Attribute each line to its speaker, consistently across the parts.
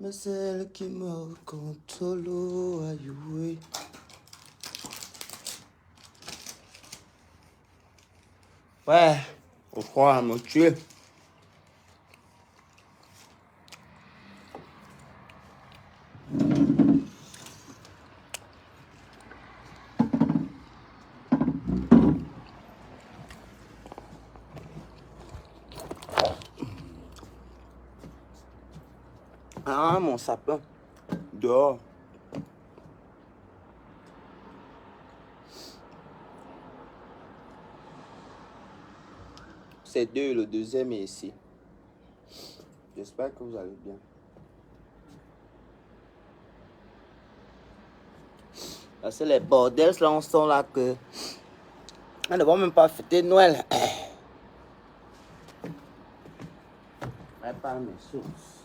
Speaker 1: mais celle qui me contrôle à jouer. Ouais, on croit à me tuer. Ah, mon sapin, dehors. C'est deux, le deuxième est ici. J'espère que vous allez bien. Parce que les bordels là, on sent là que... On ne va même pas fêter Noël. Mais pas mes sources.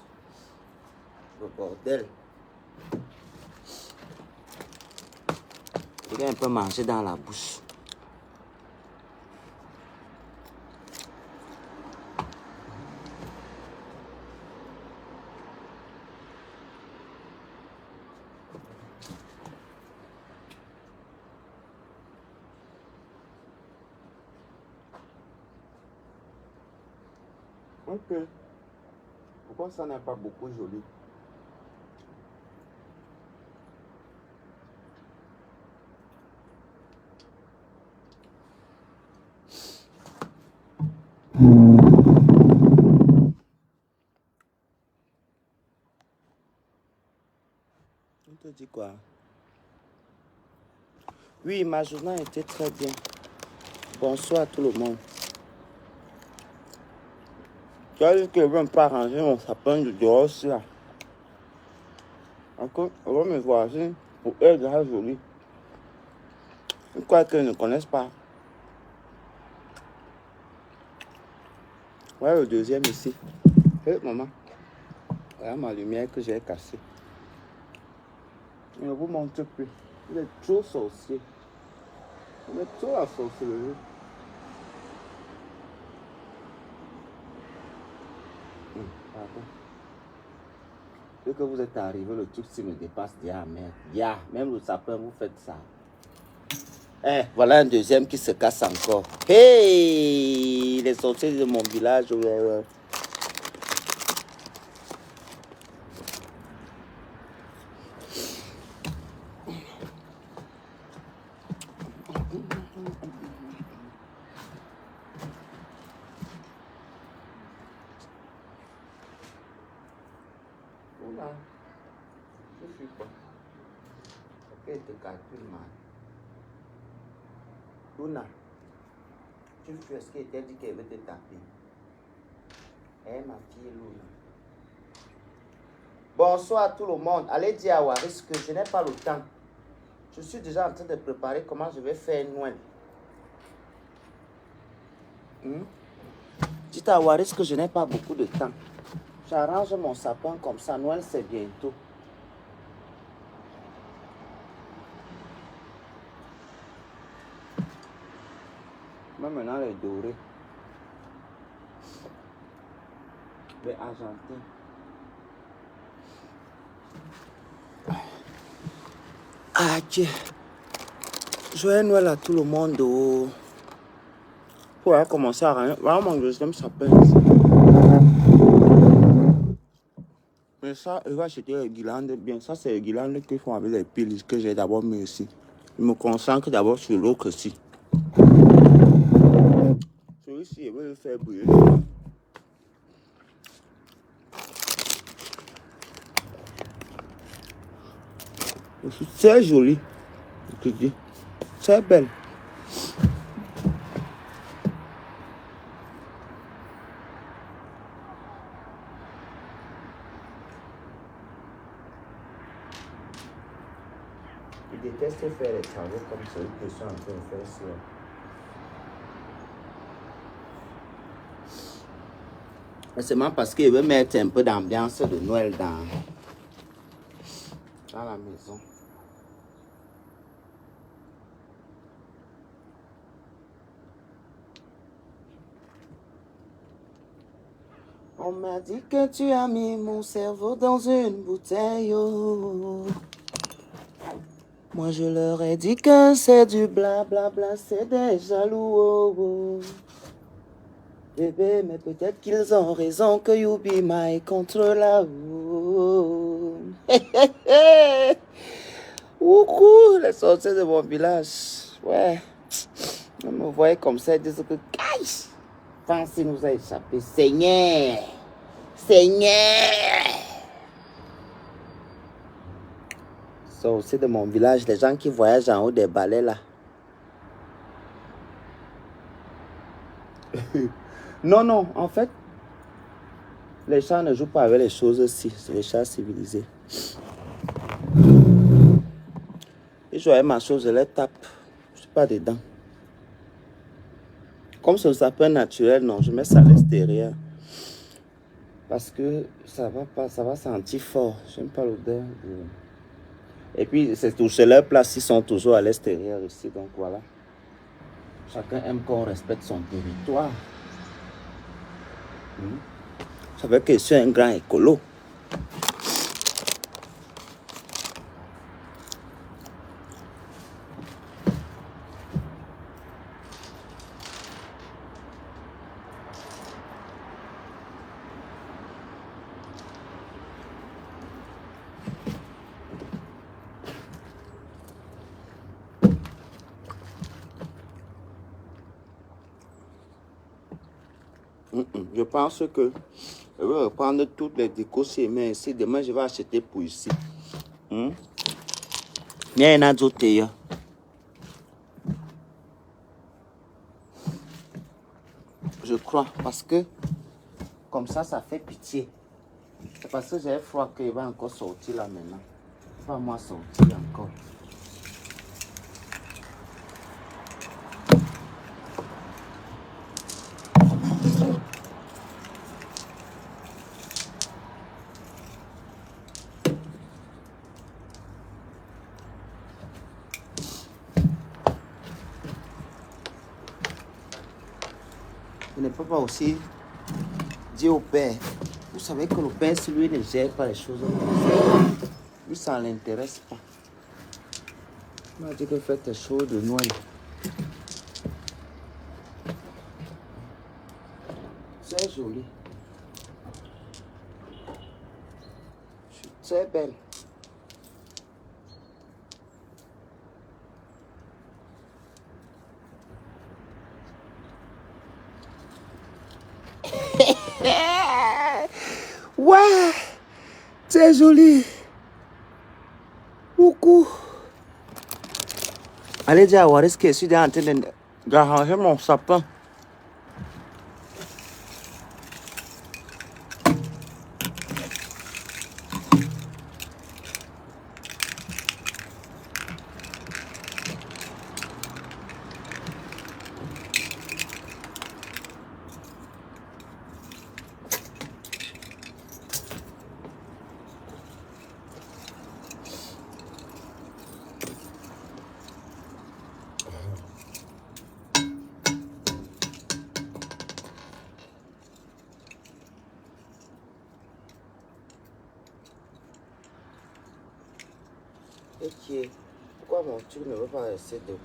Speaker 1: Le bordel. Il a un peu mangé dans la bouche. Ok. Pourquoi ça n'est pas beaucoup joli? On te dit quoi? Oui, ma journée était très bien. Bonsoir à tout le monde. Tu as dit que je ne veux pas ranger mon sapin de dehors aussi là. Encore, on va me voir ici pour être déjà joli. Je crois qu'ils ne connaissent pas. Ouais, le deuxième ici. Hé, maman. Voilà ma lumière que j'ai cassée. Je ne vous montre plus. Il est trop sorcier. Il est trop la sorcellerie. Pardon. Dès que vous êtes arrivé, le truc s'il me dépasse déjà, merde. Ya, même le sapin, vous faites ça. Eh, voilà un deuxième qui se casse encore. Hey, les sorciers de mon village. Ouais. Oula, je suis quoi? Ok, te calcule mal. Luna, tu fais ce qu'elle t'a dit qu'elle veut te taper. Eh, ma fille Luna. Bonsoir à tout le monde. Allez dire à Waris que je n'ai pas le temps. Je suis déjà en train de préparer comment je vais faire Noël. Dites à Waris que je n'ai pas beaucoup de temps. J'arrange mon sapin comme ça. Noël, c'est bientôt. Même maintenant, les dorés. Les argentins. Ah, tiens. Joyeux Noël à tout le monde. Oh. Pour commencer à rien. Voilà mon deuxième sapin. Mais ça, je vais acheter les guirlandes bien. Ça, c'est les guirlandes qu'ils font avec les piles que j'ai d'abord mis ici. Je me concentre d'abord sur l'autre ici. Celui-ci, je vais le faire brûler. C'est joli. Je te dis. C'est belle. Je déteste faire les travaux comme celui que je suis en train de faire ici. C'est seulement parce que je veux mettre un peu d'ambiance de Noël dans la maison. On m'a dit que tu as mis mon cerveau dans une bouteille. Oh. Moi je leur ai dit que c'est du blablabla, c'est des jaloux. Oh, oh. Bébé, mais peut-être qu'ils ont raison que you be my controller. Oh. Ouhou, les sorciers de mon village. Ouais. Vous me voyez comme ça, ils disent que pensez nous a échappé. Seigneur. Seigneur. Sorciers de mon village, les gens qui voyagent en haut des balais là. Non, non, en fait, les chats ne jouent pas avec les choses aussi. C'est les chats civilisés. Ils jouent avec ma chose, je les tape. Je ne suis pas dedans. Comme ce sapin naturel, non, je mets ça à l'extérieur. Parce que ça va pas, ça va sentir fort. J'aime pas l'odeur. Et puis, c'est leur place, ils sont toujours à l'extérieur ici. Donc voilà. Chacun aime qu'on respecte son territoire. Ça veut dire que je suis un grand écolo. Je pense que je vais reprendre toutes les décos chez moi ici. Demain, je vais acheter pour ici. Il y en a d'autres d'ailleurs. Je crois, parce que comme ça fait pitié. C'est parce que j'ai froid qu'il va encore sortir là maintenant. Il va moi sortir encore. Je ne peux pas aussi dire au père. Vous savez que le père, si lui ne gère pas les choses, lui, ça ne l'intéresse pas. Il m'a dit que faites tes choses de Noël. C'est joli. Je suis très belle. Ouais, c'est joli. Beaucoup. Allez dire à Waris que je suis en train de ranger mon sapin. Ok. Pourquoi mon truc ne veut pas rester debout?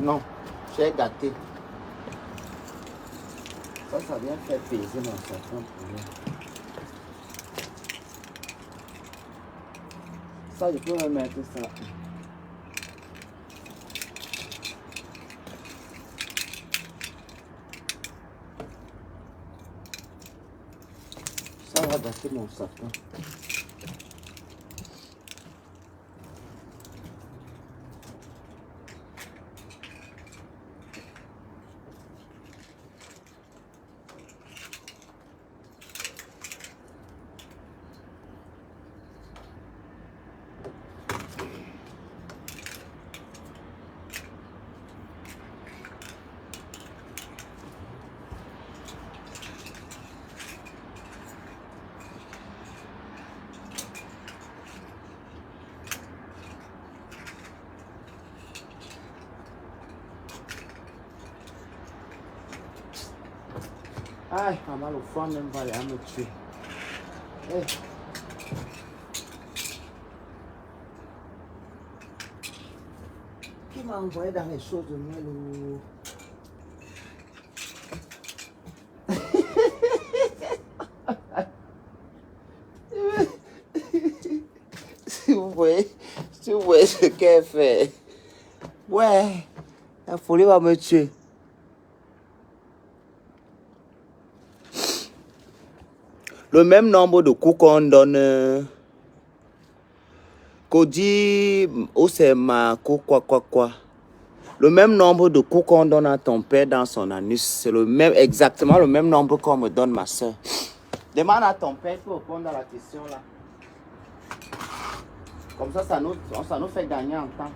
Speaker 1: Non, j'ai gâté. Ça vient faire peser mon sapin pour moi. Ça, je peux me mettre ça. Ça va gâter mon sapin. Aïe, maman, le foie même va aller à me tuer. Hey. Qui m'a envoyé dans les choses de miel ou... si vous voyez ce qu'elle fait. Ouais, la folie va me tuer. Le même nombre de coups qu'on donne, qu'on dit, oh c'est ma coup, quoi. Le même nombre de coups qu'on donne à ton père dans son anus, c'est le même, exactement le même nombre qu'on me donne ma soeur. Demande à ton père pour répondre à la question là. Comme ça nous fait gagner en temps.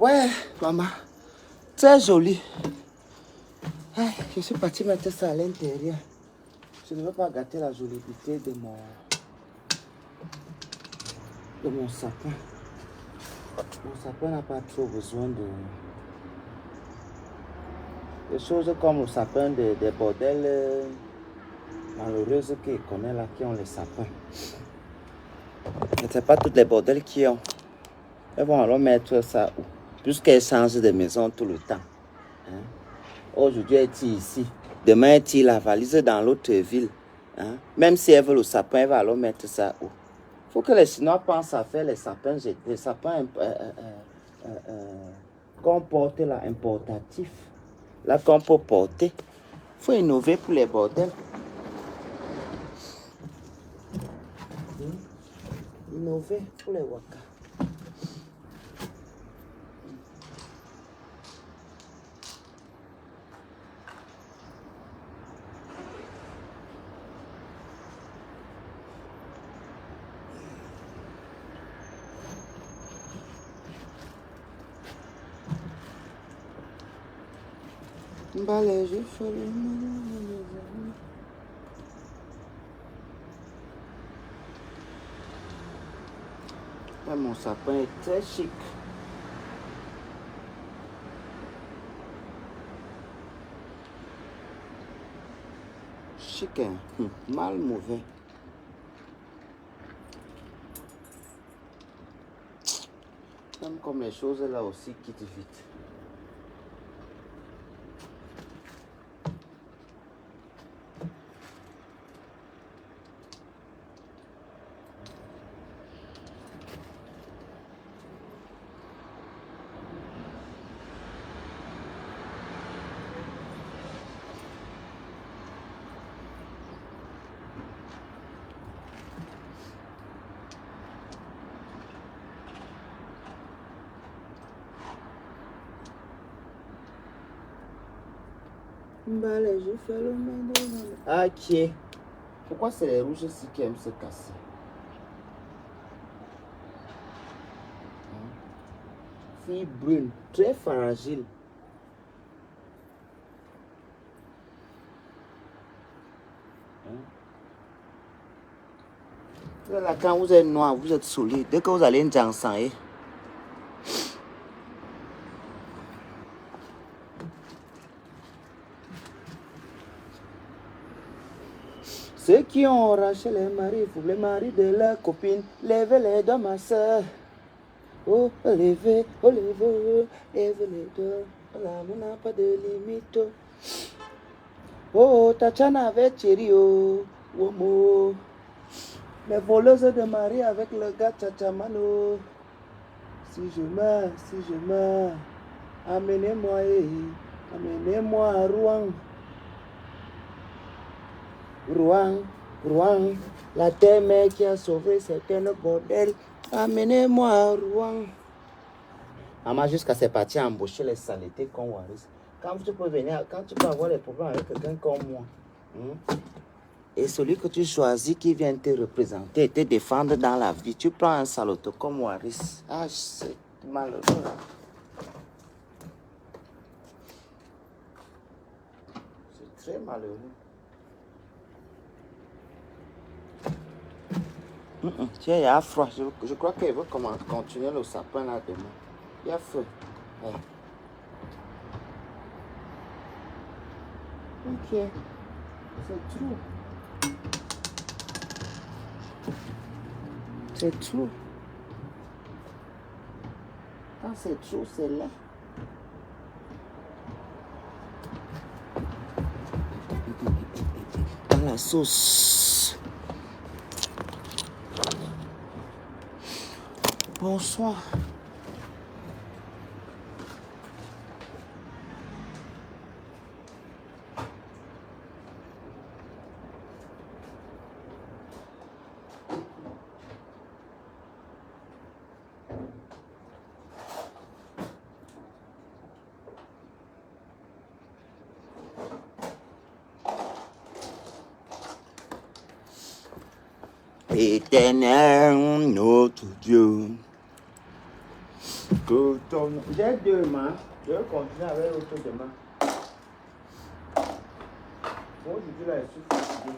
Speaker 1: Ouais, maman, très joli. Aïe, je suis parti mettre ça à l'intérieur. Je ne veux pas gâter la jolicité de mon sapin. Mon sapin n'a pas trop besoin de choses comme le sapin des bordels malheureuses qu'il connaît là, qui ont les sapins. Mais ce n'est pas toutes les bordels qui ont. Elles vont alors mettre ça où? Puisqu'elles changent de maison tout le temps. Hein? Aujourd'hui, elle est ici. Demain, elle tire la valise dans l'autre ville. Hein? Même si elle veut le sapin, elle va alors mettre ça où? Il faut que les Chinois pensent à faire les sapins qu'on porte là, importatifs. Là, qu'on peut porter. Il faut innover pour les bordels. Innover pour les waka. Balai, je fais le... Ouais, mon sapin est très chic. Chic, hein? Mal mauvais. Même comme les choses là aussi quittent vite. Balai, je fais le main de... Ok. Pourquoi c'est les rouges ici qui aiment se casser? Fille brune, très fragile. Là, quand vous êtes noir, vous êtes solide. Dès que vous allez en sang, ceux qui ont arraché les maris, pour les maris de leurs copines, levez les doigts, ma soeur. Oh, levez, levez les doigts. L'amour n'a pas de limite. Oh, Tachana avec Thierry, oh, Womo. Les voleuses de mari avec le gars Tchatchamano. Si je meurs, amenez-moi, amenez-moi à Rouen. Rouen, la terre-mère qui a sauvé certaines bordel. Amenez-moi à Rouen. Maman, jusqu'à c'est parti embaucher les saletés comme Waris. Quand tu peux venir, quand tu peux avoir des problèmes avec quelqu'un comme moi, et celui que tu choisis qui vient te représenter, te défendre dans la vie, tu prends un saloto comme Waris. Ah, c'est malheureux. C'est très malheureux. Tiens, il y a froid. Je crois qu'il va continuer le sapin là demain. Il y a feu. Ouais. Ok. C'est tout. C'est tout. Quand c'est tout, c'est là. Dans la sauce. Bonsoir. Éternel, notre Dieu. Que ton... J'ai 2 mains. Je vais continuer avec l'autre demain. Bon, aujourd'hui là, je suis fatigué.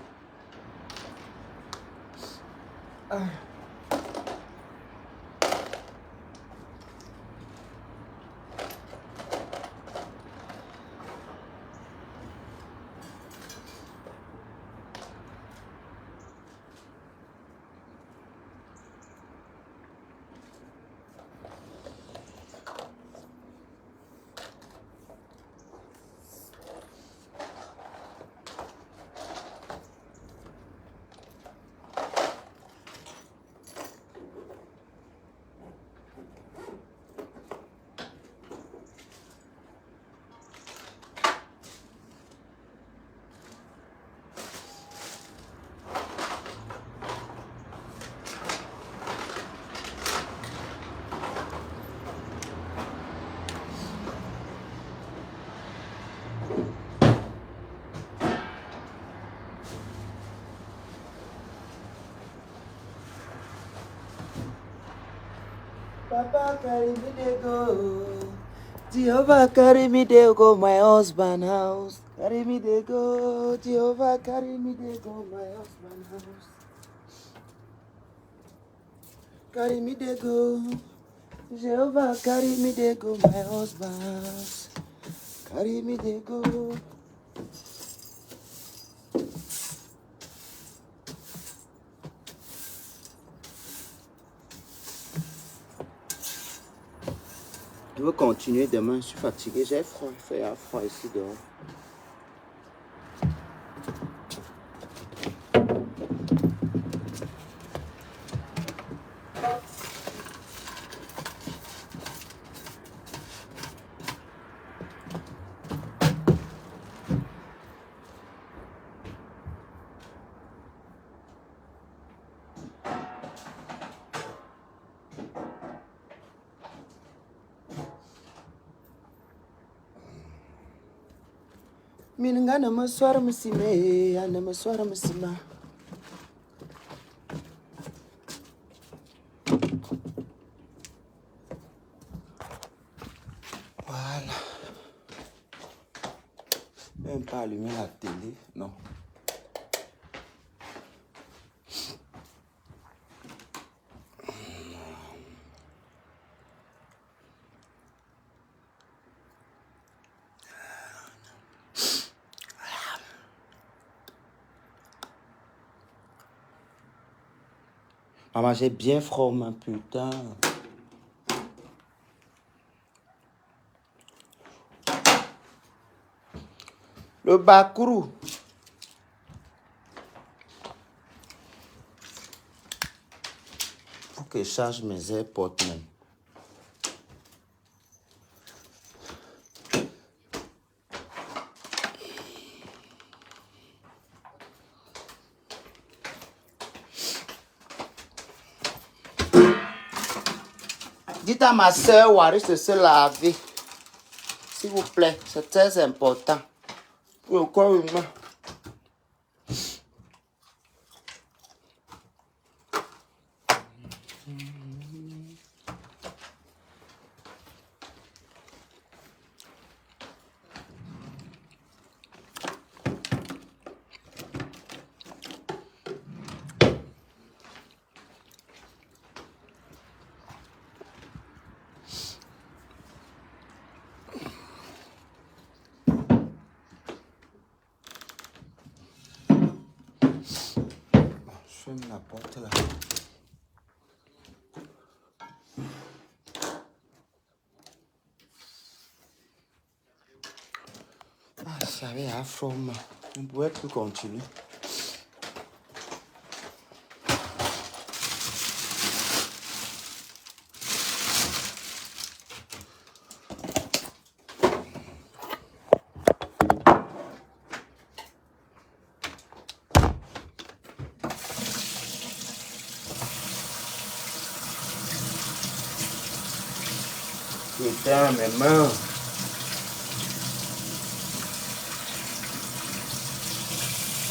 Speaker 1: Papa carry me dey go. Jehovah carry me dey go my husband house. Carry me dey go. Jehovah carry me dey go my husband house. Carry me dey go. Jehovah carry me dey go my husband house. Carry me dey go. Je veux continuer demain, je suis fatigué, j'ai froid, il fait froid ici dehors. Minga na maswara musime, ana maswara musima. Voilà. Même pas allumer la télé, non. Maman, j'ai bien froid, ma putain. Le Bakourou. Faut que je charge mes AirPods même. Dites à ma soeur Waris de se laver. S'il vous plaît, c'est très important. Pour le corps humain. Je ferme la porte là. Ah, ça avait un forme. On ne pouvait plus continuer. Putain, mes mains.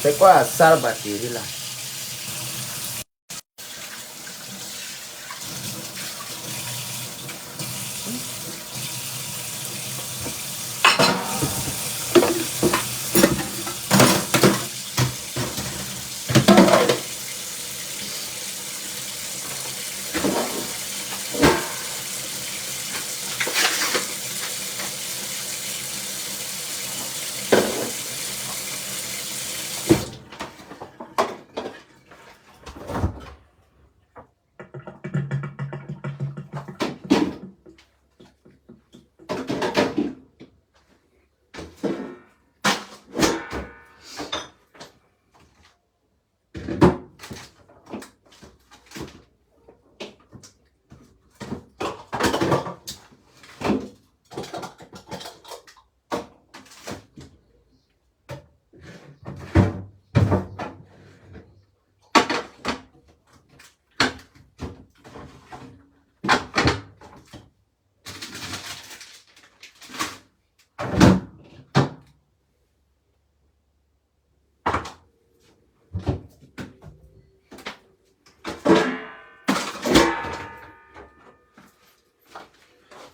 Speaker 1: C'est quoi la sale batterie là?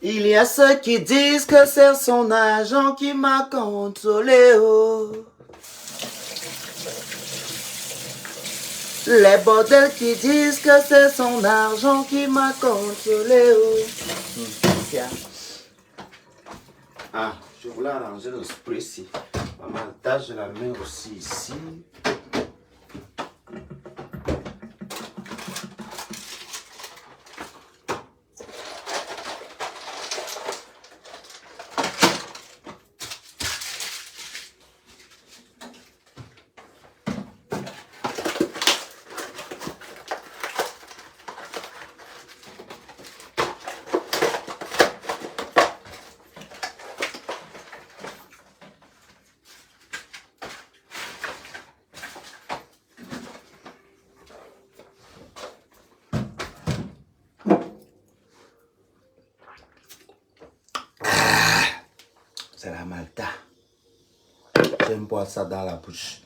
Speaker 1: Il y a ceux qui disent que c'est son argent qui m'a contrôlé. Oh. Les bordels qui disent que c'est son argent qui m'a contrôlé. Oh. Ah, je voulais arranger le spray ici. Maman, tâche, je la mets aussi ici. C'est la Malta. j'aime boire ça dans la bouche.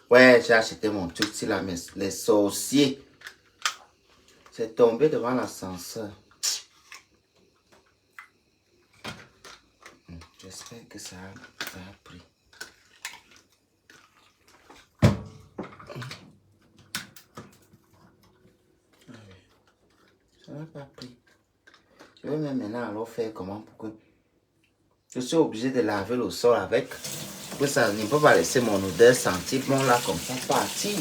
Speaker 1: Ouais, j'ai acheté mon truc ici là, mais les sorciers. C'est tombé devant l'ascenseur. J'espère que ça a pris. Ça n'a pas pris. Je vais même maintenant alors faire comment pour que je suis obligé de laver le sol avec. Pour ça ne peut pas laisser mon odeur sentir bon là comme ça partir.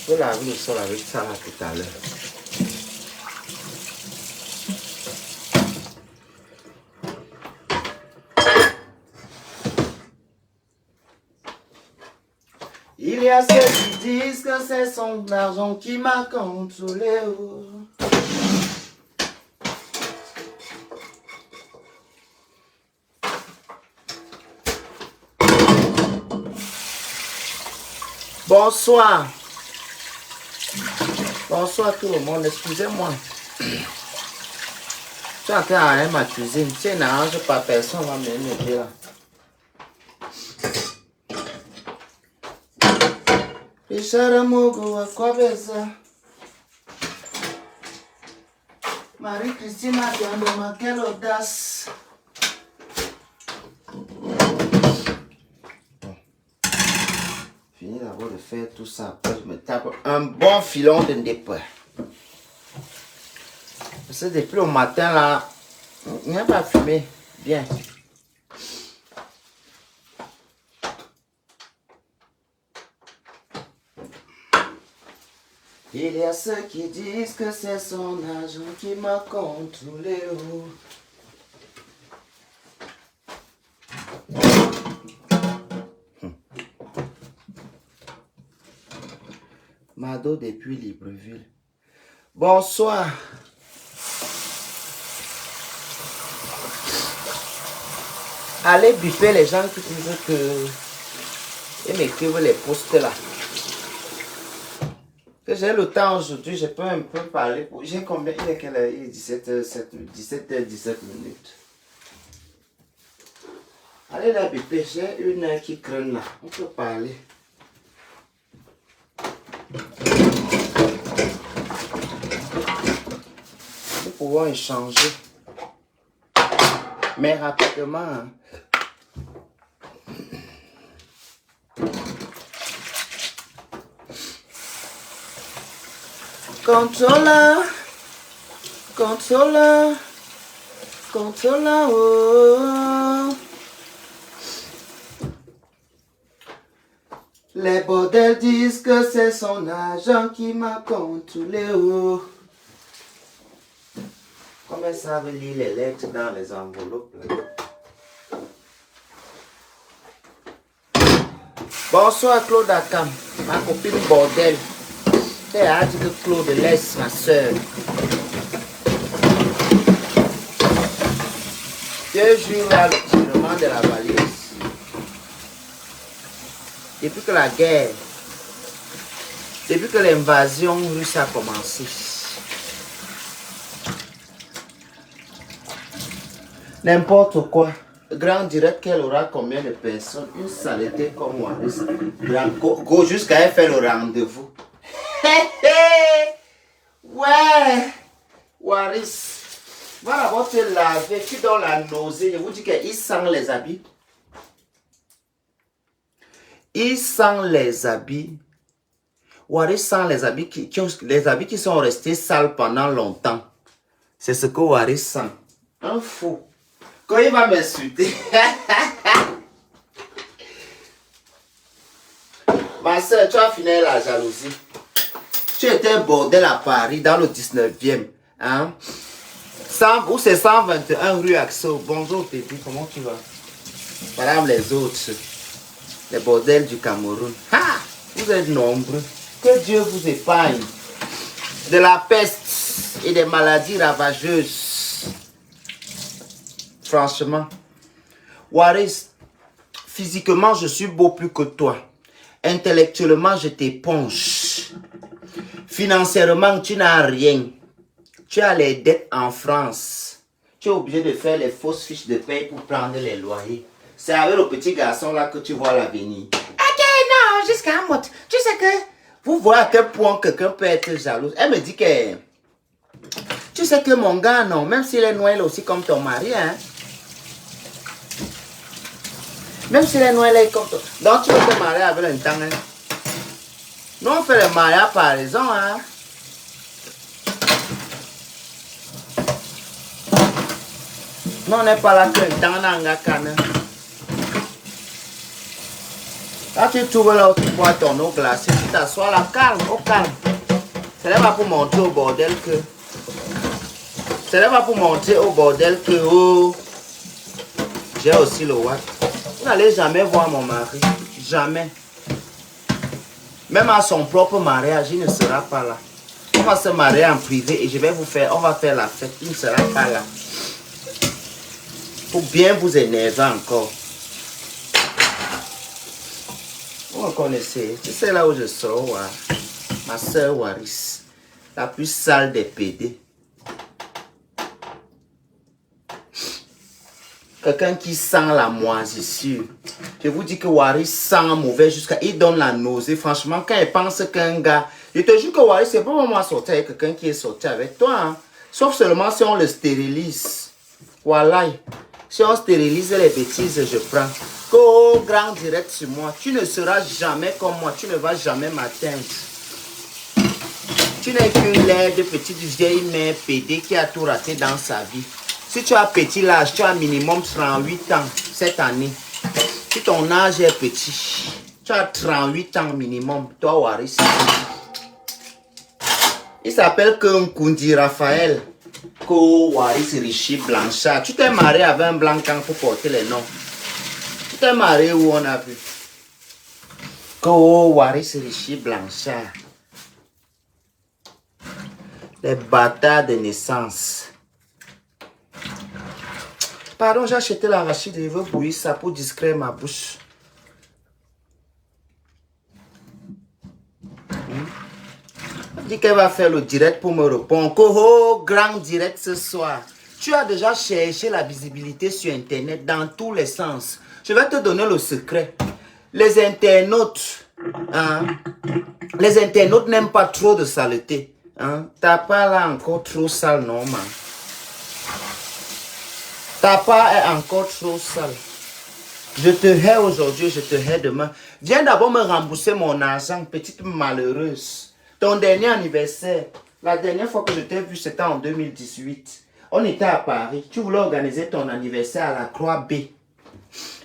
Speaker 1: Je vais laver le sol avec ça là tout à l'heure. Il y a ceux qui disent que c'est son argent qui m'a contrôlé. Bonsoir. Bonsoir tout le monde, excusez-moi. Je suis en train d'arrêter ma cuisine. Si elle n'arrange pas, personne va m'aider là. Richard Mogo, à quoi ça? Marie-Christine Adiandoma, quelle audace! Fini d'abord de faire tout ça, après je me tape un bon filon de départ. Parce que depuis le matin là, il n'y a pas fumé bien. Il y a ceux qui disent que c'est son argent qui m'a contrôlé. Mado depuis Libreville. Bonsoir. Allez bipper les gens qui disent que... Et m'écrivent les posts là. J'ai le temps aujourd'hui, je peux un peu parler. J'ai combien? Il est quelle heure? Il est 17h17 minutes. Allez là, bipper, j'ai une heure qui crâne là. On peut parler. Nous pouvons échanger. Mais rapidement. Hein. Contrôleur, contrôleur, contrôleur, oh. Les bordels disent que c'est son argent qui m'a contrôlé, oh. Comment ça veut lire les lettres dans les enveloppes là? Bonsoir Claude Akam, ma copine bordel. C'est hâte que Claude laisse ma soeur. Deux jours là, le tirement de la valise. Depuis que la guerre, depuis que l'invasion russe a commencé. N'importe quoi. Grand direct qu'elle aura combien de personnes? Une saleté comme Waris. Go jusqu'à elle faire le rendez-vous. Ouais, Waris, va d'abord te laver, tu donnes la nausée. Je vous dis qu'il sent les habits. Il sent les habits. Waris sent les habits les habits qui sont restés sales pendant longtemps. C'est ce que Waris sent. Un fou. Quand il va m'insulter. Ma soeur, tu as fini la jalousie. Tu étais un bordel à Paris dans le 19e. Hein? Ou c'est 121 rue Axo. Bonjour Pépi, comment tu vas? Madame les autres. Les bordels du Cameroun. Ha! Vous êtes nombreux. Que Dieu vous épargne. De la peste et des maladies ravageuses. Franchement. Waris, physiquement je suis beau plus que toi. Intellectuellement je t'éponge. Financièrement, tu n'as rien. Tu as les dettes en France. Tu es obligé de faire les fausses fiches de paye pour prendre les loyers. C'est avec le petit garçon là que tu vois l'avenir. Ok, non, jusqu'à un mot. Tu sais que vous voyez à quel point quelqu'un peut être jaloux. Elle me dit que tu sais que mon gars, non, même s'il est noir aussi comme ton mari, hein. Même s'il est noir comme ton. Donc tu veux te marier avec un temps, hein. Nous on fait le mariage par raison, hein. Nous on n'est pas là que un temps dans la canne. Là tu trouves là où tu bois ton eau glacée, tu t'assois là, calme, au calme. Ce n'est pas pour montrer au bordel que. Ce n'est pas pour montrer au bordel que oh, j'ai aussi le watt. Vous n'allez jamais voir mon mari. Jamais. Même à son propre mariage, il ne sera pas là. On va se marier en privé et je vais vous faire, on va faire la fête. Il ne sera pas là. Pour bien vous énerver encore. Vous me connaissez. Tu sais là où je sors, ouais. Ma soeur Waris. La plus sale des PD. Quelqu'un qui sent la moisissure. Je vous dis que Waris sent mauvais jusqu'à... Il donne la nausée. Franchement, quand il pense qu'un gars... Je te jure que Waris, c'est pas vraiment sortir avec quelqu'un qui est sorti avec toi. Hein. Sauf seulement si on le stérilise. Voilà. Si on stérilise les bêtises, je prends. Go grand direct sur moi. Tu ne seras jamais comme moi. Tu ne vas jamais m'atteindre. Tu n'es qu'une laide petite vieille mère PD qui a tout raté dans sa vie. Si tu as petit l'âge, tu as minimum 38 ans cette année. Si ton âge est petit, tu as 38 ans minimum. Toi, Waris. Il s'appelle Nkundi Raphaël. Ko Waris Rishi Blanchard. Tu t'es marié avec un blanc pour porter les noms. Tu t'es marié où on a vu? Ko Waris Rishi Blanchard. Les bâtards de naissance. Pardon, j'ai acheté l'arachide et je veux bouillir ça pour distraire ma bouche. Elle dit qu'elle va faire le direct pour me répondre. Oh, grand direct ce soir. Tu as déjà cherché la visibilité sur Internet dans tous les sens. Je vais te donner le secret. Les internautes, hein, n'aiment pas trop de saleté. Hein. T'as pas là encore trop sale, non, man. Ta part est encore trop sale. Je te hais aujourd'hui, je te hais demain. Viens d'abord me rembourser mon argent, petite malheureuse. Ton dernier anniversaire, la dernière fois que je t'ai vu, c'était en 2018. On était à Paris. Tu voulais organiser ton anniversaire à la Croix B.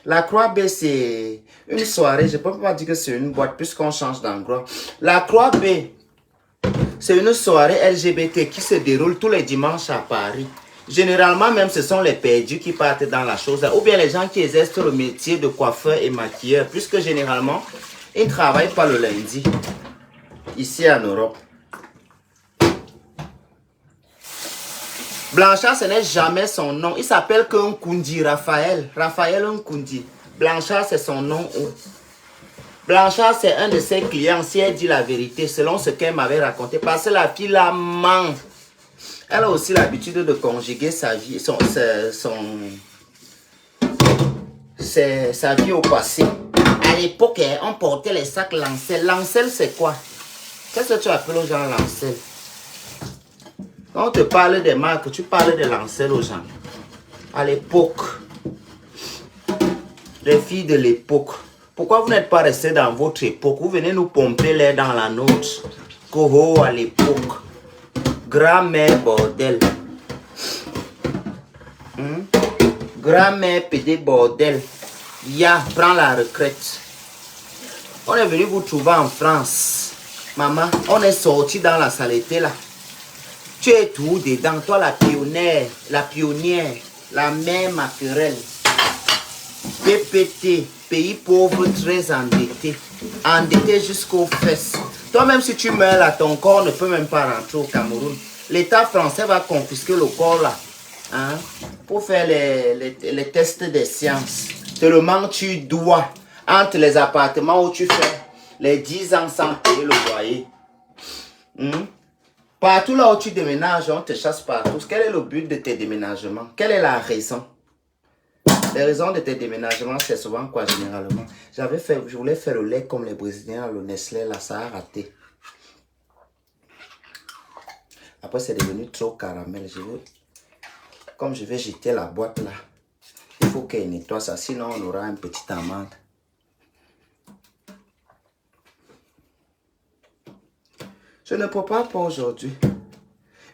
Speaker 1: La Croix B, c'est une soirée. Je ne peux pas dire que c'est une boîte puisqu'on change d'endroit. La Croix B, c'est une soirée LGBT qui se déroule tous les dimanches à Paris. Généralement, même, ce sont les perdus qui partent dans la chose. Ou bien les gens qui exercent le métier de coiffeur et maquilleur. Puisque généralement, ils ne travaillent pas le lundi. Ici en Europe. Blanchard, ce n'est jamais son nom. Il s'appelle Nkundi Raphaël. Raphaël Nkundi. Blanchard, c'est son nom. Blanchard, c'est un de ses clients. Si elle dit la vérité, selon ce qu'elle m'avait raconté. Parce que la fille la ment. Elle a aussi l'habitude de conjuguer sa vie, sa vie au passé. À l'époque, on portait les sacs Lancel. Lancel, c'est quoi? Qu'est-ce que tu appelles aux gens Lancel? Quand on te parle des marques, tu parles de Lancel aux gens. À l'époque, les filles de l'époque. Pourquoi vous n'êtes pas restés dans votre époque? Vous venez nous pomper l'air dans la nôtre. Coho à l'époque. Grand-mère bordel. Grand-mère PD bordel. Ya, prends la retraite. On est venu vous trouver en France. Maman, on est sorti dans la saleté là. Tu es tout dedans. Toi la pionnière, la mère Maquerelle. PPT, pays pauvre très endetté. Endetté jusqu'aux fesses. Toi-même, si tu meurs là, ton corps ne peut même pas rentrer au Cameroun. L'État français va confisquer le corps là. Hein, pour faire les tests des sciences. Tellement tu dois, entre les appartements où tu fais les 10 ans sans payer le loyer. Partout là où tu déménages, on te chasse partout. Quel est le but de tes déménagements? Quelle est la raison? Les raisons de tes déménagements, c'est souvent quoi généralement? Je voulais faire le lait comme les Brésiliens, le Nestlé, là, ça a raté. Après, c'est devenu trop caramel. Comme je vais jeter la boîte là, il faut qu'elle nettoie ça, sinon on aura une petite amende. Je ne peux pas pour aujourd'hui.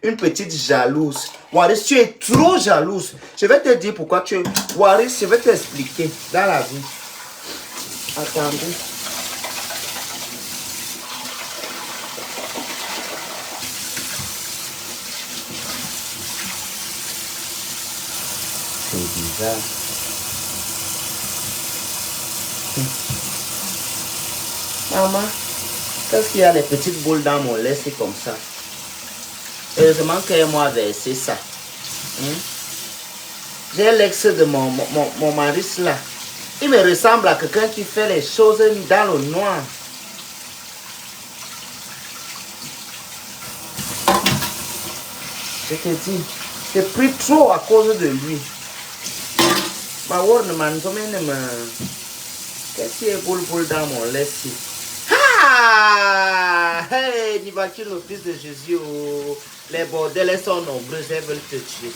Speaker 1: Une petite jalouse. Waris, tu es trop jalouse. Je vais te dire pourquoi tu es... Waris, je vais t'expliquer dans la vie. Attendez. C'est bizarre. Maman, qu'est-ce qu'il y a les petites boules dans mon lait, c'est comme ça. Heureusement qu'elle m'a versé ça. J'ai l'ex de mon mari là. Il me ressemble à quelqu'un qui fait les choses dans le noir. Je te dis, j'ai pris trop à cause de lui. Ma word ne m'a qu'est-ce qui est boule dans mon lait ici? Ah! Hey, n'y vas-tu le fils de Jésus? Oh. Les bordels sont nombreux, elles veulent te tuer.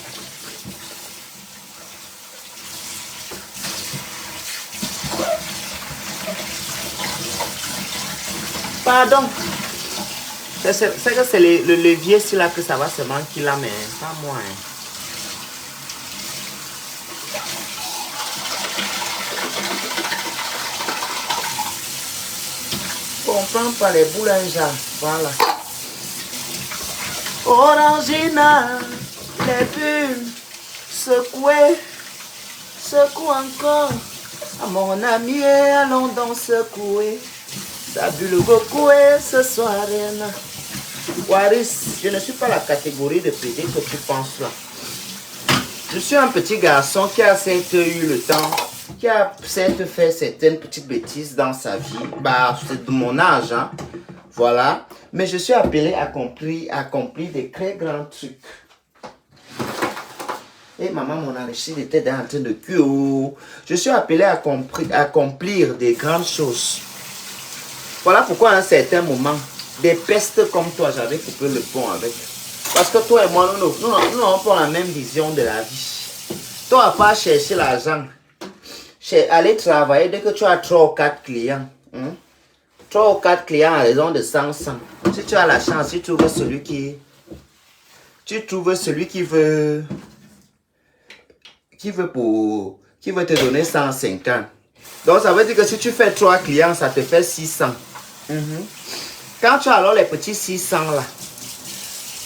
Speaker 1: Pardon. C'est que c'est le levier sur là que ça va se manquer là, mais pas moi. Hein. On prend pas les boulangers. Voilà. Orangina, les bulles, secouez, secoue encore. À mon ami, allons donc secouer. Ça bulle secouer ce soir. Waris, je ne suis pas la catégorie de PD que tu penses là. Je suis un petit garçon qui a certes eu le temps, qui a certes fait certaines petites bêtises dans sa vie. Bah, c'est de mon âge, hein. Voilà. Mais je suis appelé à accomplir des très grands trucs. Et maman, mon Aristide était en train de cuire. Je suis appelé à accomplir des grandes choses. Voilà pourquoi à un certain moment, des pestes comme toi, j'avais coupé le pont avec. Parce que toi et moi, nous n'avons pas la même vision de la vie. Toi, à part chercher l'argent, aller travailler dès que tu as 3 ou 4 clients. 3 ou 4 clients à raison de 100. Si tu as la chance, tu trouves celui qui veut te donner 150. Donc ça veut dire que si tu fais 3 clients, ça te fait 600. Quand tu as alors les petits 600 là,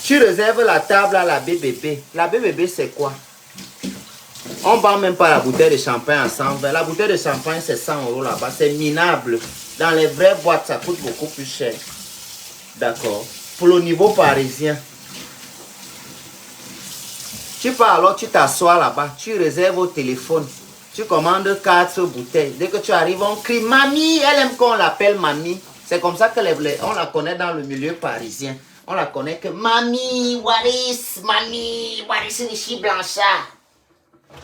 Speaker 1: tu réserves la table à la BBB. La BBB c'est quoi? On ne vend même pas la bouteille de champagne à 120. La bouteille de champagne c'est 100 € là-bas. C'est minable. Dans les vraies boîtes, ça coûte beaucoup plus cher. D'accord. Pour le niveau parisien. Tu pars alors, tu t'assois là-bas. Tu réserves au téléphone. Tu commandes 4 bouteilles. Dès que tu arrives, on crie Mamie. Elle aime qu'on l'appelle Mamie. C'est comme ça que on la connaît dans le milieu parisien. On la connaît que Mamie, Waris, Nichi Blanchard.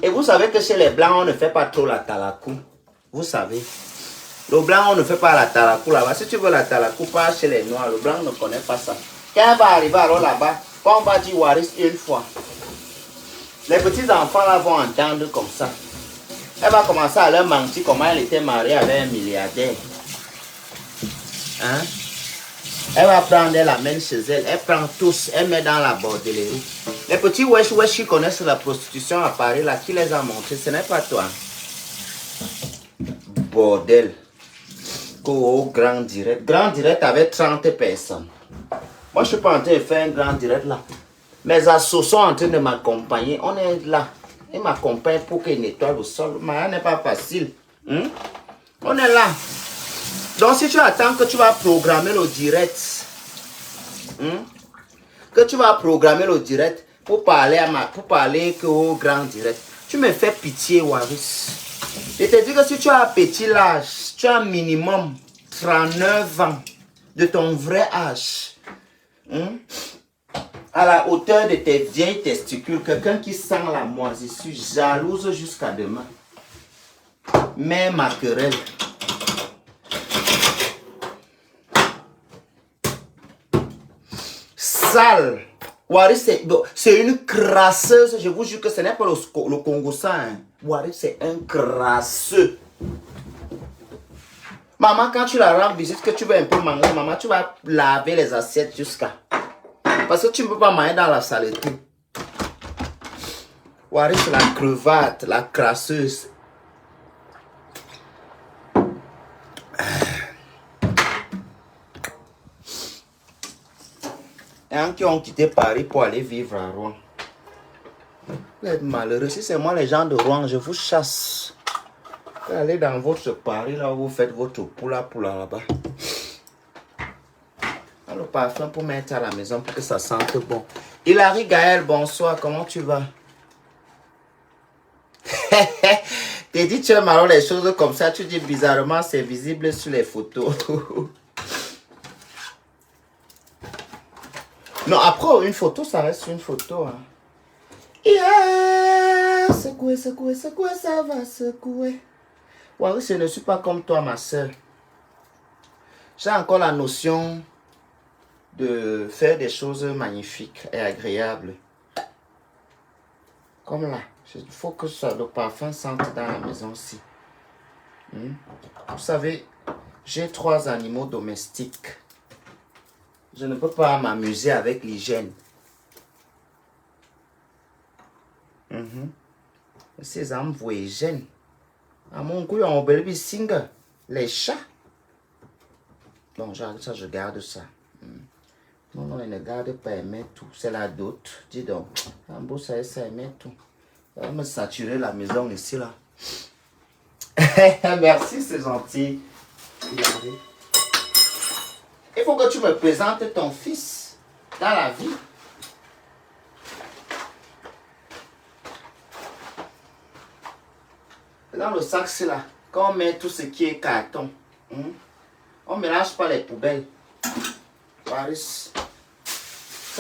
Speaker 1: Et vous savez que chez les Blancs, on ne fait pas trop la talakou. Vous savez. Le Blanc, on ne fait pas la talakou là-bas. Si tu veux la talakou, pas chez les Noirs. Le Blanc ne connaît pas ça. Quand elle va arriver alors là-bas, quand on va dire Waris une fois, les petits enfants là vont entendre comme ça. Elle va commencer à leur mentir comment elle était mariée avec un milliardaire. Hein? Elle va prendre, elle amène chez elle, elle prend tous, elle met dans la bordellerie. Les petits wesh qui connaissent la prostitution à Paris, là, qui les a montrés, ce n'est pas toi. Bordel. Au grand direct. Grand direct avec 30 personnes. Moi, je ne suis pas en train de faire un grand direct là. Mes assos sont en train de m'accompagner. On est là. Ils m'accompagnent pour qu'ils nettoient le sol. Mais ce n'est pas facile. On est là. Donc, si tu attends que tu vas programmer le direct, pour parler au grand direct, tu me fais pitié, Waris. Je te dis que si tu as un petit âge, tu as minimum 39 ans de ton vrai âge. à la hauteur de tes vieilles testicules, quelqu'un qui sent la moisissure, jalouse jusqu'à demain. Mais ma querelle. Sale. Waris, c'est une crasseuse. Je vous jure que ce n'est pas le Congo-ça. Hein. Waris, c'est un crasseux. Maman, quand tu la rends visite, que tu veux un peu manger, maman, tu vas laver les assiettes jusqu'à. Parce que tu ne peux pas manger dans la saleté. Waris, la crevate, la crasseuse. Il y en a qui ont quitté Paris pour aller vivre à Rouen. Vous êtes malheureux. Si c'est moi les gens de Rouen, je vous chasse. Vous allez dans votre Paris, là où vous faites votre poula là-bas. Le parfum pour mettre à la maison pour que ça sente bon. Hilary Gaël, bonsoir, comment tu vas? T'es dit tu aimes alors les choses comme ça, tu dis bizarrement c'est visible sur les photos. Non, après une photo, ça reste une photo. Hein. Yeah, secouer, secouer, secouer, ça va secouer. Ouais, je ne suis pas comme toi, ma soeur. J'ai encore la notion de faire des choses magnifiques et agréables. Comme là. Il faut que le parfum sente dans la maison aussi. Vous savez, j'ai 3 animaux domestiques. Je ne peux pas m'amuser avec l'hygiène. Ces âmes voyagent. À mon goût, on peut le singer. Les chats. Bon, ça, je garde ça. Non, non, il ne garde pas aimer tout. C'est la dot. Dis donc, un beau ça aimer tout. Ça va me saturer la maison ici, là. Merci, c'est gentil. Il faut que tu me présentes ton fils dans la vie. Dans le sac, c'est là. Quand on met tout ce qui est carton, on ne mélange pas les poubelles. Paris. Je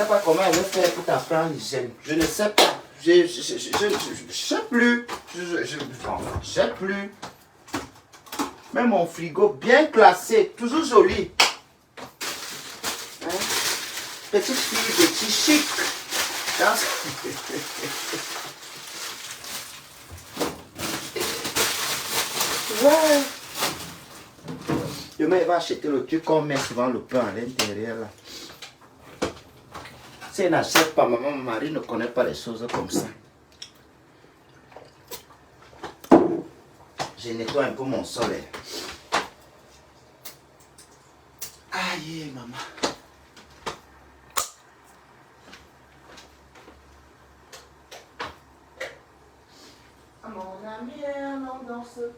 Speaker 1: ne sais pas comment elle veut faire pour t'apprendre l'hygiène. Je ne sais pas. Je ne sais plus. Je ne sais plus. Mais mon frigo bien classé, toujours joli. Hein? Petite fille, petit chic. Ouais. Demain, il va acheter le truc qu'on met souvent le pain à l'intérieur là. Si elle n'achète pas, maman, mon mari ne connaît pas les choses comme ça. Je nettoie un peu mon soleil. Aïe, maman. Mon ami, on danse pour.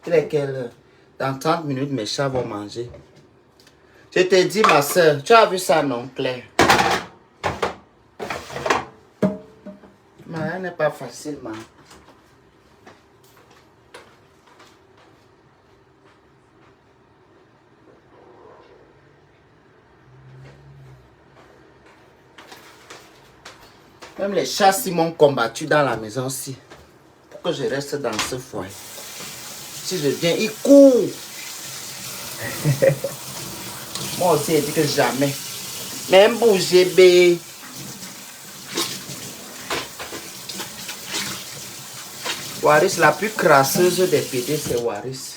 Speaker 1: Il est quelle heure? Dans 30 minutes, mes chats vont manger. Je te dis, ma soeur, tu as vu ça, non, Claire? Mais elle n'est pas facile, man. Même les chats, ils m'ont combattu dans la maison aussi. Pour que je reste dans ce foyer. Si je viens, ils courent. Moi aussi, je dis que jamais. Même bouger, bé. Waris, la plus crasseuse des PD, c'est Waris.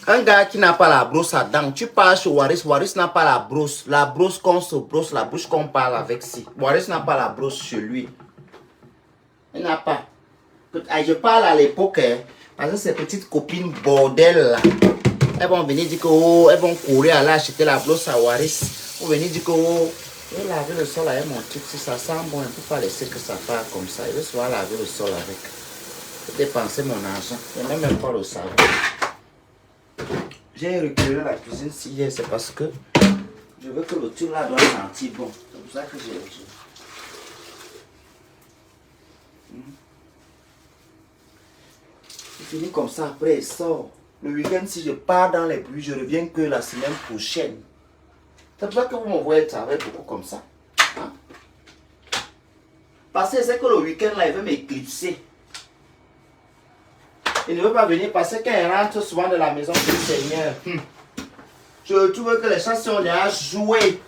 Speaker 1: Un gars qui n'a pas la brosse à dents, tu parles chez Waris, Waris n'a pas la brosse. La brosse qu'on se brosse, la bouche qu'on parle avec si. Waris n'a pas la brosse chez lui. Il n'a pas. Je parle à l'époque, hein, parce que ces petites copines bordel là, elles vont venir dire que oh, elles vont courir aller acheter la brosse à Waris. Ou venir dire que oh, je vais laver le sol avec mon truc, si ça sent bon, on ne peut pas laisser que ça parte comme ça. Je vais souvent laver le sol avec. J'ai dépensé mon argent. Je n'ai même pas le savoir. J'ai reculé la cuisine si hier, c'est parce que je veux que le truc là doit sentir bon. C'est pour ça que j'ai reculé. Il finit comme ça, après il sort. Le week-end, si je pars dans les pluies, je reviens que la semaine prochaine. C'est pour ça que vous me voyez travailler beaucoup comme ça. Hein? Parce que c'est que le week-end là, il veut m'éclipser. Il ne veut pas venir parce que quand il rentre souvent de la maison du Seigneur, je trouve que les chats sont déjà joués.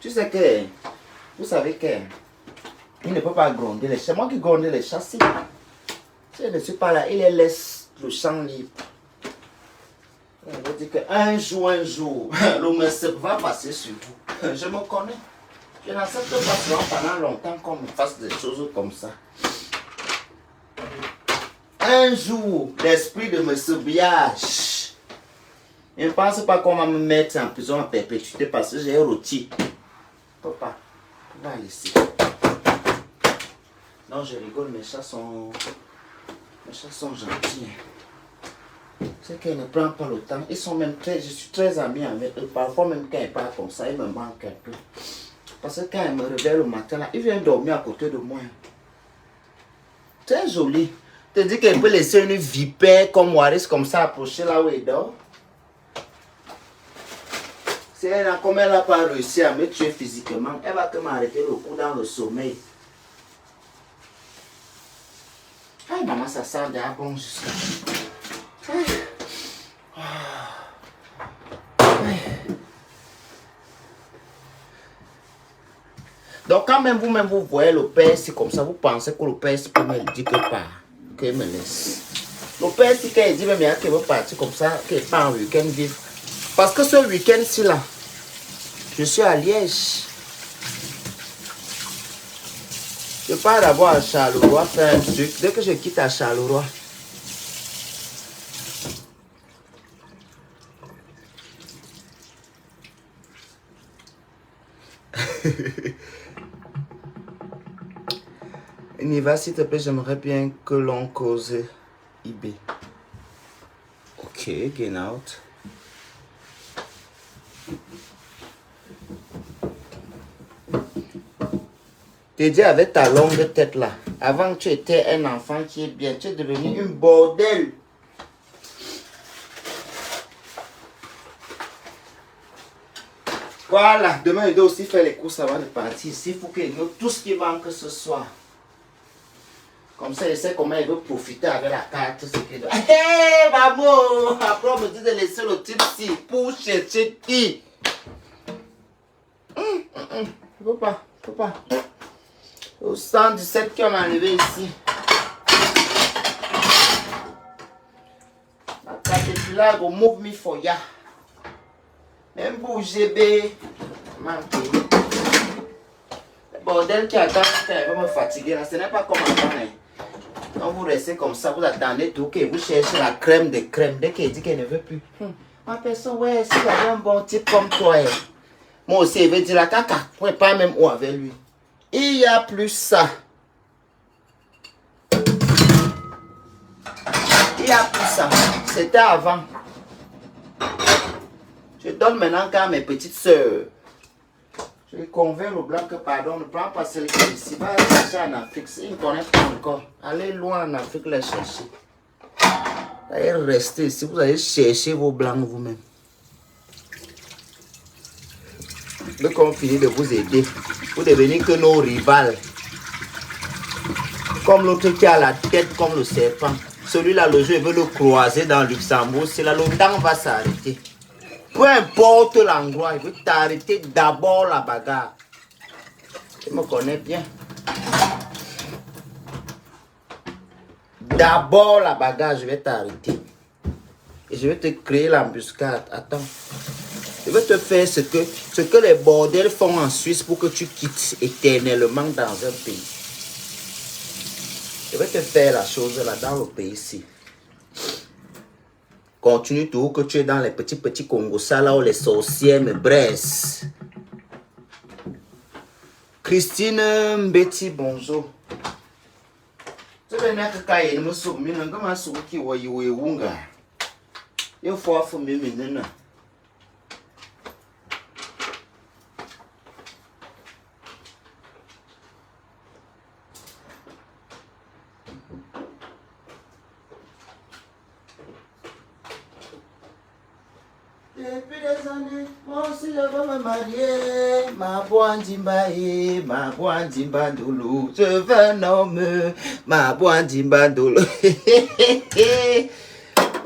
Speaker 1: Tu sais que, vous savez que, il ne peut pas gronder les chats. C'est moi qui gronde les chats. Si je ne suis pas là, il les laisse le champ libre. On veut dire qu'un jour, le monsieur va passer sur vous. Je me connais. Je n'accepte pas souvent pendant longtemps qu'on me fasse des choses comme ça. Un jour, l'esprit de monsieur Biage. Je ne pense pas qu'on va me mettre en prison à perpétuité parce que j'ai rôti. Papa, on va laisser. Non, je rigole, mes chats sont gentils. C'est qu'elle ne prend pas le temps. Ils sont même très, je suis très ami avec eux. Parfois même quand ils parlent comme ça, ils me manquent un peu. Parce que quand ils me réveillent le matin, là, ils viennent dormir à côté de moi. Très joli. Tu te dis qu'elle peut laisser une vipère comme Waris comme ça approcher là où il dort. Si elle n'a pas réussi à me tuer physiquement, elle va que m'arrêter le coup dans le sommeil. Aïe maman, ça sent déjà bon jusqu'à... Donc quand même vous voyez le père, c'est comme ça, vous pensez que le père peut me dire que pas, qu'il me laisse. Le père, si quand il dit même qu'il veut partir comme ça, qu'il part en week-end vivre. Parce que ce week-end-ci là, je suis à Liège. Je pars d'abord à Charleroi faire un truc. Dès que je quitte à Charleroi, Niva, s'il te plaît, j'aimerais bien que l'on cause eBay. Ok, get out. T'es dit avec ta longue tête là, avant que tu étais un enfant qui est bien, tu es devenu une bordel. Voilà, demain il doit aussi faire les courses avant de partir. S'il faut qu'il note tout ce qui manque ce soir. Comme ça, il sait comment il veut profiter avec la carte. Hé, maman! Après, on me dit de laisser le type ci pour chercher qui? Je peux pas, je peux pas. Au 117 qui ont enlevé ici. La carte est là, go move me for ya. Même pour GB, manqué. Le bordel qui attend, il va me fatiguer là. Ce n'est pas comme avant. Quand vous restez comme ça, vous attendez tout, que vous cherchez la crème de crème. Dès qu'elle dit qu'elle ne veut plus. Ma personne, ouais, si j'avais un bon type comme toi, moi aussi, il veut dire la caca. Vous ne pas même où avec lui. Il y a plus ça. Il y a plus ça. C'était avant. Je donne maintenant qu'à mes petites soeurs. Je lui convainc le blanc que pardon, ne prends pas celle qui est ici. Va chercher en Afrique. Ils ne connaissent pas encore. Allez loin en Afrique les chercher. Allez rester ici. Vous allez chercher vos blancs vous-même. Dès qu'on finit de vous aider, vous devenez que nos rivales. Comme l'autre qui a la tête comme le serpent. Celui-là, le jeu veut le croiser dans Luxembourg. C'est là, le temps va s'arrêter. Peu importe l'endroit, il veut t'arrêter d'abord la bagarre. Tu me connais bien. D'abord la bagarre, je vais t'arrêter. Et je vais te créer l'embuscade. Attends. Je vais te faire ce que les bordels font en Suisse pour que tu quittes éternellement dans un pays. Je vais te faire la chose là dans le pays ici. Continue tout que tu es dans les petits Congos, ça là où les sorcières me braissent. Christine Betty, bonjour. 这边那个盖也那么熟，没人干嘛熟给我以为问个，要发福明明的呢。Depuis des années, moi aussi je veux me marier. Ma boindimba et ma boindimba doulou. Je veux un homme, ma boindimba doulou.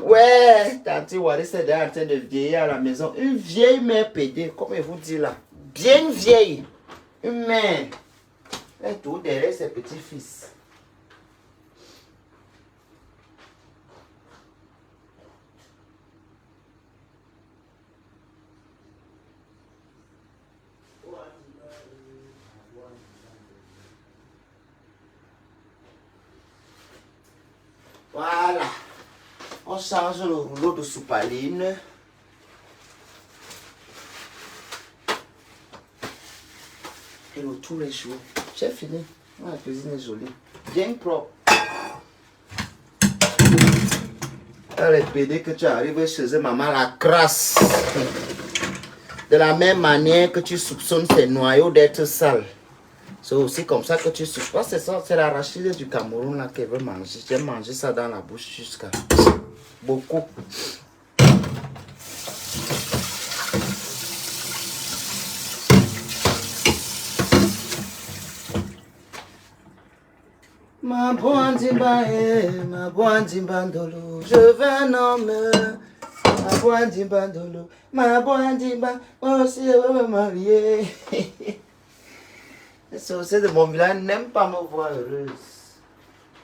Speaker 1: Ouais, Tati Wari c'est en train de vieillir à la maison. Une vieille mère pédée, comme elle vous dit là. Bien vieille. Une mère. Elle tout derrière ses petits-fils. Voilà. On change le rouleau de soupaline. Et le tous les jours. J'ai fini. La cuisine est jolie. Bien propre. Elle est pédée que tu arrives chez eux, maman, la crasse. De la même manière que tu soupçonnes ces noyaux d'être sales. C'est aussi comme ça que tu soupçonnes. Je crois que c'est ça, c'est l'arachide du Cameroun là qu'elle veut manger. J'ai mangé ça dans la bouche jusqu'à beaucoup. Ma boindimba, ma boindimba dolo, je veux un homme. Ma boindimba dolo, ma boindimba, moi aussi je veux me marier. Les sorciers de mon village n'aiment pas me voir heureuse.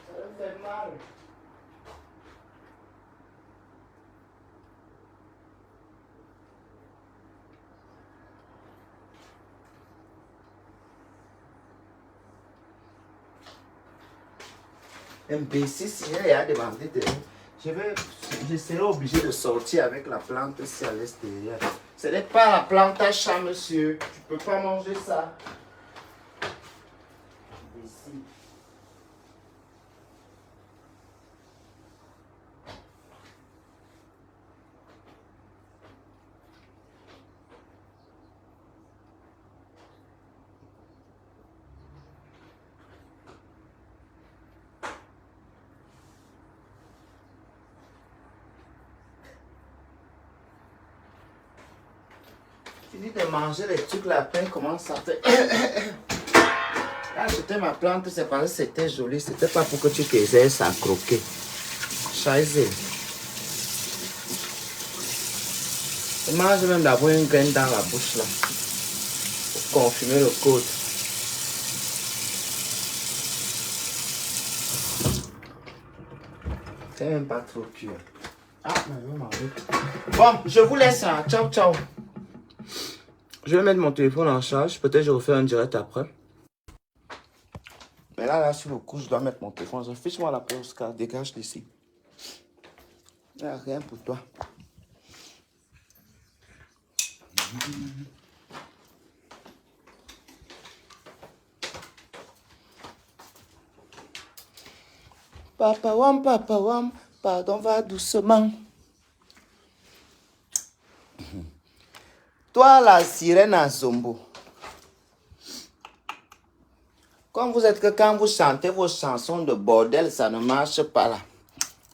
Speaker 1: Ça me fait mal. Imbécile, si il a demandé de... Je serai obligé de sortir avec la plante ici à l'extérieur. Ce n'est pas la plante à chat, monsieur. Tu peux pas manger ça. Imbécile. Fini de manger les trucs là, après comment ça fait. Là, c'était ma plante, c'est parce que c'était joli. C'était pas pour que tu t'exerces à croquer. Scheiße. Je mange même d'avoir une graine dans la bouche là. Pour confirmer le code. C'est même pas trop pur. Ah, mais je vais manger. Bon, je vous laisse. Hein. Ciao, ciao. Je vais mettre mon téléphone en charge. Peut-être je refais un direct après. Mais là, sur le coup, je dois mettre mon téléphone. Fiche-moi la paix, Oscar. Dégage d'ici. Il n'y a rien pour toi. Papa wam, pardon, va doucement. Toi, la sirène à Zombo. Comme vous êtes que quand vous chantez vos chansons de bordel, ça ne marche pas là.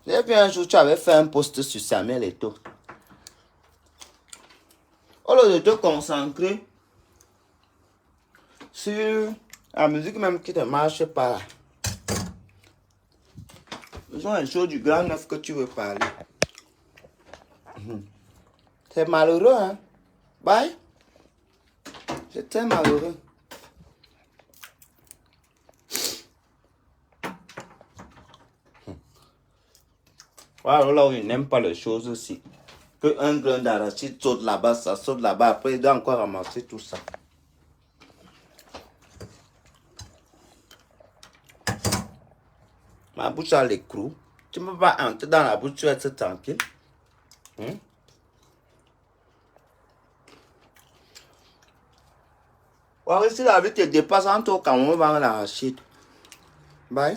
Speaker 1: J'ai vu un jour, tu avais fait un post sur Samuel Eto'o. Au lieu de te concentrer sur la musique même qui ne marche pas là. Ils ont un show du Grand Neuf que tu veux parler. C'est malheureux, hein? Bye. C'est très malheureux. Voilà là où ils n'aiment pas les choses aussi. Que un grain d'arachide saute là-bas, ça saute là-bas. Après, il doit encore ramasser tout ça. Ma bouche a l'écrou. Tu ne peux pas entrer dans la bouche, tu vas être tranquille. Ouais, si la vie te dépasse, en tout cas, on va l'arachide. Bye.